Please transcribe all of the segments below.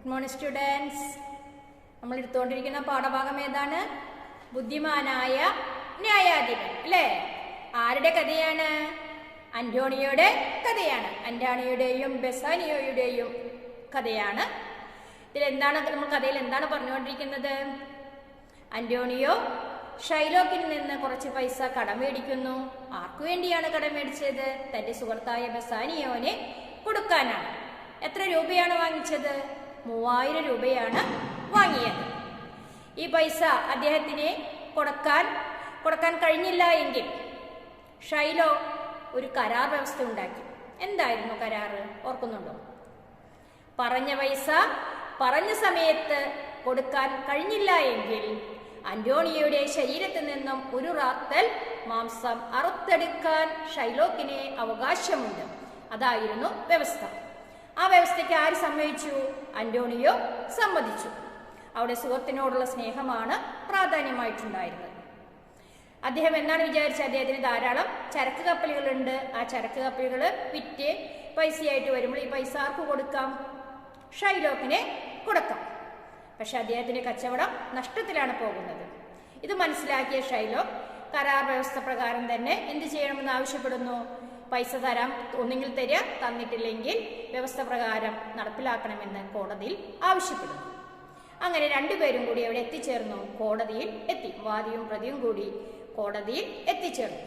Good morning students. നമ്മൾ എടുത്തുകൊണ്ടിരിക്കുന്ന പാഠഭാഗം ഏതാണ്? ബുദ്ധിമാനായ ന്യായാധിപൻ അല്ലേ? ആരുടെ കഥയാണ്? അന്റോണിയോയുടെ കഥയാണ്. അന്റാണിയുടെയും ബെസാനിയോയുടെയും കഥയാണ്. കഥയിൽ എന്താണ് പറഞ്ഞുകൊണ്ടിരിക്കുന്നത്? അന്റോണിയോ ഷൈലോക്കിൽ നിന്ന് കുറച്ച് പൈസ കടം മേടിക്കുന്നു. ആർക്കു വേണ്ടിയാണ് കടം മേടിച്ചത്? തന്റെ സുഹൃത്തായ ബെസാനിയോനെ കൊടുക്കാനാണ്. എത്ര രൂപയാണ് വാങ്ങിച്ചത്? 3000 രൂപയാണ് വാങ്ങിയത്. ഈ പൈസ അദ്ദേഹത്തിന് കൊടുക്കാൻ കഴിഞ്ഞില്ല എങ്കിൽ ഷൈലോ ഒരു കരാർ വ്യവസ്ഥ ഉണ്ടാക്കി. എന്തായിരുന്നു കരാറ്? ഓർക്കുന്നുണ്ടോ? പറഞ്ഞ പൈസ പറഞ്ഞ സമയത്ത് കൊടുക്കാൻ കഴിഞ്ഞില്ല എങ്കിൽ അന്റോണിയോയുടെ ശരീരത്തിൽ നിന്നും ഒരു റാത്തൽ മാംസം അറുത്തെടുക്കാൻ ഷൈലോക്കിന് അവകാശമുണ്ട്. അതായിരുന്നു വ്യവസ്ഥ. ആ വ്യവസ്ഥയ്ക്ക് ആര് സമ്മതിച്ചു? അന്റോണിയോ സമ്മതിച്ചു. അവിടെ സുഹൃത്തിനോടുള്ള സ്നേഹമാണ് പ്രാധാന്യമായിട്ടുണ്ടായിരുന്നത്. അദ്ദേഹം എന്താണ് വിചാരിച്ചത്? അദ്ദേഹത്തിന് ധാരാളം ചരക്ക് കപ്പലുകളുണ്ട്. ആ ചരക്ക് കപ്പലുകൾ വിറ്റ് പൈസയായിട്ട് വരുമ്പോൾ ഈ പൈസ ആർക്ക് കൊടുക്കാം? ഷൈലോക്കിനെ കൊടുക്കാം. പക്ഷെ അദ്ദേഹത്തിന്റെ കച്ചവടം നഷ്ടത്തിലാണ് പോകുന്നത്. ഇത് മനസ്സിലാക്കിയ ഷൈലോക്ക് കരാർ വ്യവസ്ഥ പ്രകാരം തന്നെ എന്ത് ചെയ്യണമെന്ന് ആവശ്യപ്പെടുന്നു? പൈസ തരാം, ഒന്നുകിൽ തരിക, തന്നിട്ടില്ലെങ്കിൽ വ്യവസ്ഥ പ്രകാരം നടപ്പിലാക്കണമെന്ന് കോടതിയിൽ ആവശ്യപ്പെടുന്നു. അങ്ങനെ രണ്ടുപേരും കൂടി അവിടെ എത്തിച്ചേർന്നു. കോടതിയിൽ എത്തി. വാദിയും പ്രതിയും കൂടി കോടതിയിൽ എത്തിച്ചേർന്നു.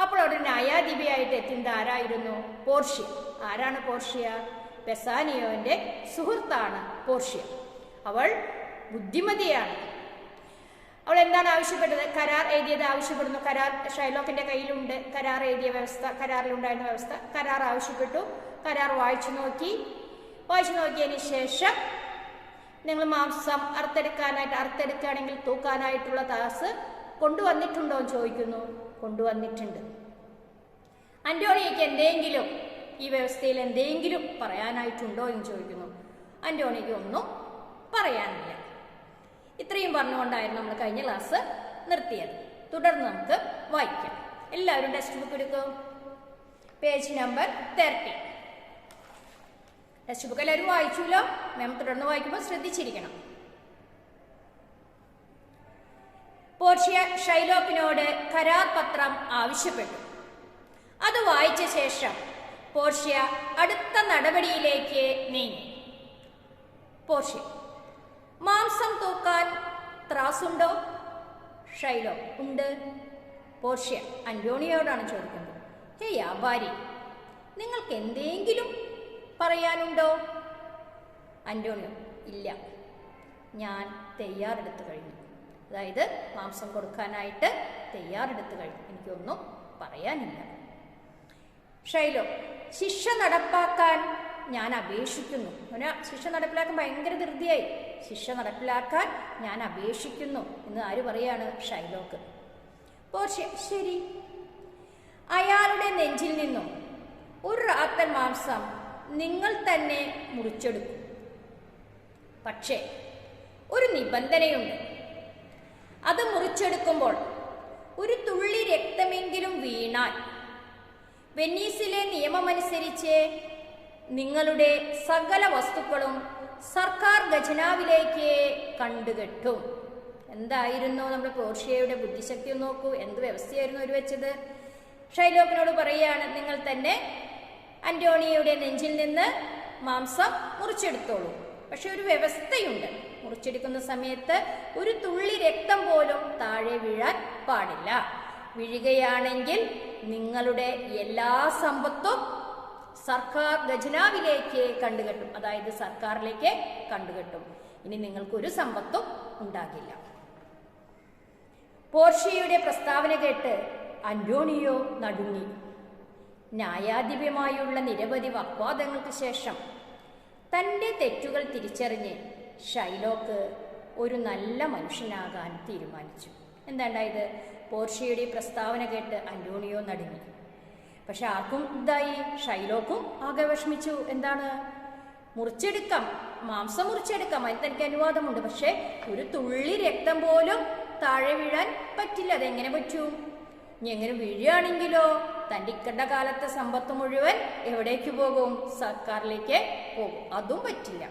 അപ്പോൾ അവിടെ ന്യായാധിപയായിട്ട് എത്തിയത് ആരായിരുന്നു? പോർഷ്യ. ആരാണ് പോർഷ്യ? ബെസാനിയോന്റെ സുഹൃത്താണ് പോർഷ്യ. അവൾ ബുദ്ധിമതിയാണ്. അവൾ എന്താണ് ആവശ്യപ്പെട്ടത്? കരാർ എഴുതിയത് ആവശ്യപ്പെടുന്നു. കരാർ ഷൈലോക്കിന്റെ കയ്യിലുണ്ട്. കരാർ എഴുതിയ വ്യവസ്ഥ, കരാറിലുണ്ടായിരുന്ന വ്യവസ്ഥ. കരാർ ആവശ്യപ്പെട്ടു. കരാർ വായിച്ചു നോക്കിയതിന് ശേഷം നിങ്ങൾ മാംസം അറുത്തെടുക്കുകയാണെങ്കിൽ തൂക്കാനായിട്ടുള്ള താസ് കൊണ്ടുവന്നിട്ടുണ്ടോ എന്ന് ചോദിക്കുന്നു. കൊണ്ടുവന്നിട്ടുണ്ട്. അന്റോണിയോയ്ക്ക് എന്തെങ്കിലും ഈ വ്യവസ്ഥയിൽ എന്തെങ്കിലും പറയാനായിട്ടുണ്ടോ എന്ന് ചോദിക്കുന്നു. അന്റോണിയോയ്ക്ക് ഒന്നും പറയാനില്ല. ഇത്രയും പറഞ്ഞുകൊണ്ടായിരുന്നു നമ്മൾ കഴിഞ്ഞ ക്ലാസ് നിർത്തിയത്. തുടർന്ന് നമുക്ക് വായിക്കാം. എല്ലാവരും ടെക്സ്റ്റ് ബുക്ക് എടുക്കും. Page number 30. ടെക്സ്റ്റ് ബുക്ക് എല്ലാവരും വായിച്ചല്ലോ. മാം തുടർന്ന് വായിക്കുമ്പോൾ ശ്രദ്ധിച്ചിരിക്കണം. പോർഷ്യ ഷൈലോക്കിനോട് കരാർ പത്രം ആവശ്യപ്പെട്ടു. അത് വായിച്ച ശേഷം പോർഷ്യ അടുത്ത നടപടിയിലേക്ക് നീങ്ങി. പോർഷ്യ: മാംസം തൂക്കാൻ ത്രാസുണ്ടോ? ഷൈലോ: ഉണ്ട്. പോർഷ്യ അന്റോണിയോടാണ് ചോദിക്കുന്നത്. ഹേ വ്യാപാരി, നിങ്ങൾക്ക് എന്തെങ്കിലും പറയാനുണ്ടോ? അന്റോണിയോ: ഇല്ല, ഞാൻ തയ്യാറെടുത്തു കഴിഞ്ഞു. അതായത് മാംസം കൊടുക്കാനായിട്ട് തയ്യാറെടുത്തു കഴിഞ്ഞു. എനിക്കൊന്നും പറയാനില്ല. ഷൈലോ: ശിക്ഷ നടപ്പാക്കാൻ ഞാൻ അപേക്ഷിക്കുന്നു. ശിക്ഷ നടപ്പിലാക്കാൻ ഭയങ്കര ധൃതിയായി. ശിക്ഷ നടപ്പിലാക്കാൻ ഞാൻ അപേക്ഷിക്കുന്നു എന്ന് ആര് പറയാണ്? ഷൈലോക്ക്. പോർഷ്യ: ശരി. അയാളുടെ നെഞ്ചിൽ നിന്നും ഒരു റാത്തൽ മാംസം നിങ്ങൾ തന്നെ മുറിച്ചെടുക്കും. പക്ഷേ ഒരു നിബന്ധനയുണ്ട്. അത് മുറിച്ചെടുക്കുമ്പോൾ ഒരു തുള്ളി രക്തമെങ്കിലും വീണാൽ വെനീസിലെ നിയമമനുസരിച്ച് നിങ്ങളുടെ സകല വസ്തുക്കളും സർക്കാർ ഖജനാവിലേക്ക് കണ്ടുകെട്ടും. എന്തായിരുന്നു നമ്മുടെ പോർഷ്യയുടെ ബുദ്ധിശക്തി നോക്കൂ. എന്ത് വ്യവസ്ഥയായിരുന്നു അവർ വെച്ചത്? ഷൈലോക്കിനോട് പറയുകയാണ്, നിങ്ങൾ തന്നെ അന്റോണിയോയുടെ നെഞ്ചിൽ നിന്ന് മാംസം മുറിച്ചെടുത്തോളൂ. പക്ഷെ ഒരു വ്യവസ്ഥയുണ്ട്. മുറിച്ചെടുക്കുന്ന സമയത്ത് ഒരു തുള്ളി രക്തം പോലും താഴെ വീഴാൻ പാടില്ല. വീഴുകയാണെങ്കിൽ നിങ്ങളുടെ എല്ലാ സമ്പത്തും സർക്കാർ ഖജനാവിലേക്ക് കണ്ടുകെട്ടും. അതായത് സർക്കാരിലേക്ക് കണ്ടുകെട്ടും. ഇനി നിങ്ങൾക്കൊരു സമ്പത്തും ഉണ്ടാകില്ല. പോർഷ്യയുടെ പ്രസ്താവന കേട്ട് അന്റോണിയോ നടുങ്ങി. ന്യായാധിപമായുള്ള നിരവധി വാഗ്വാദങ്ങൾക്ക് ശേഷം തൻ്റെ തെറ്റുകൾ തിരിച്ചറിഞ്ഞ് ഷൈലോക്ക് ഒരു നല്ല മനുഷ്യനാകാൻ തീരുമാനിച്ചു. എന്താണ്ടായത്? പോർഷ്യയുടെ പ്രസ്താവന കേട്ട് അന്റോണിയോ നടുങ്ങി. പക്ഷെ ആർക്കും ഇതായി. ഷൈലോക്കും ആകെ വിഷമിച്ചു. എന്താണ്? മുറിച്ചെടുക്കാം, മാംസം മുറിച്ചെടുക്കാം, അതിന് തനിക്ക് അനുവാദമുണ്ട്. പക്ഷെ ഒരു തുള്ളി രക്തം പോലും താഴെ വീഴാൻ പറ്റില്ല. അതെങ്ങനെ പറ്റൂ? ഇനി എങ്ങനെ വീഴുകയാണെങ്കിലോ തൻ്റെ ഇക്കണ്ട കാലത്തെ സമ്പത്ത് മുഴുവൻ എവിടേക്ക് പോകും? സർക്കാരിലേക്ക് പോകും. അതും പറ്റില്ല.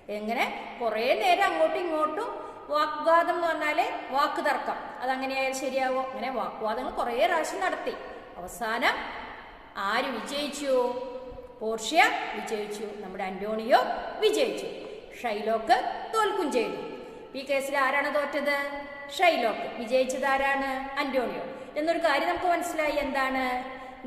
എങ്ങനെ കുറേ നേരം അങ്ങോട്ടും ഇങ്ങോട്ടും വാഗ്വാദം എന്ന് പറഞ്ഞാല് വാക്ക് തർക്കം, അതങ്ങനെയായാലും ശരിയാവോ? അങ്ങനെ വാഗ്വാദങ്ങൾ കുറേ പ്രാവശ്യം നടത്തി. അവസാനം ആര് വിജയിച്ചു? പോർഷ്യ വിജയിച്ചു, നമ്മുടെ അന്റോണിയോ വിജയിച്ചു. ഷൈലോക്ക് തോൽക്കും ചെയ്തു. ഈ കേസിൽ ആരാണ് തോറ്റത്? ഷൈലോക്ക്. വിജയിച്ചത് ആരാണ്? അന്റോണിയോ. എന്നൊരു കാര്യം നമുക്ക് മനസ്സിലായി. എന്താണ്?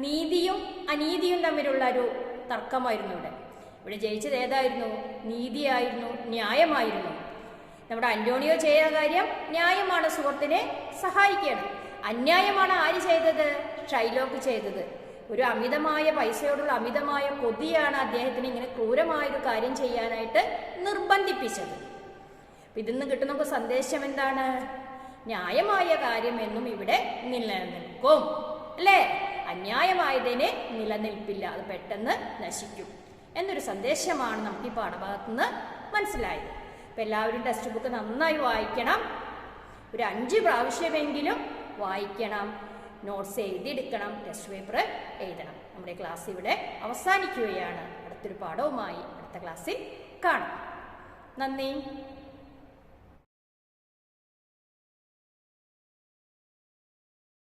നീതിയും അനീതിയും തമ്മിലുള്ള ഒരു തർക്കമായിരുന്നു ഇവിടെ. ഇവിടെ ജയിച്ചത് ഏതായിരുന്നു? നീതിയായിരുന്നു, ന്യായമായിരുന്നു. നമ്മുടെ അന്റോണിയോ ചെയ്ത കാര്യം ന്യായമാണ്, സുഹൃത്തിനെ സഹായിക്കുകയാണ്. അന്യായമാണ് ആര് ചെയ്തത്? ഷൈലോക്ക് ചെയ്തത്. ഒരു അമിതമായ പൈസയോടുള്ള അമിതമായ കൊതിയാണ് അദ്ദേഹത്തിന് ഇങ്ങനെ ക്രൂരമായൊരു കാര്യം ചെയ്യാനായിട്ട് നിർബന്ധിപ്പിച്ചത്. ഇതിൽ നിന്ന് കിട്ടുന്ന നമുക്ക് സന്ദേശം എന്താണ്? ന്യായമായ കാര്യം എന്നും ഇവിടെ നിലനിൽക്കും, അല്ലേ? അന്യായമായതിന് നിലനിൽപ്പില്ല, അത് പെട്ടെന്ന് നശിക്കും എന്നൊരു സന്ദേശമാണ് നമുക്ക് ഈ പാഠഭാഗത്തു നിന്ന് മനസ്സിലായത്. അപ്പം എല്ലാവരും ടെക്സ്റ്റ് ബുക്ക് നന്നായി വായിക്കണം. ഒരു 5 പ്രാവശ്യമെങ്കിലും വായിക്കണം. നോട്ട്സ് എഴുതിയെടുക്കണം, ടെസ്റ്റ് പേപ്പർ എഴുതണം. നമ്മുടെ ക്ലാസ് ഇവിടെ അവസാനിക്കുകയാണ്. അടുത്തൊരു പാഠവുമായി അടുത്ത ക്ലാസ്സിൽ കാണാം. നന്ദി.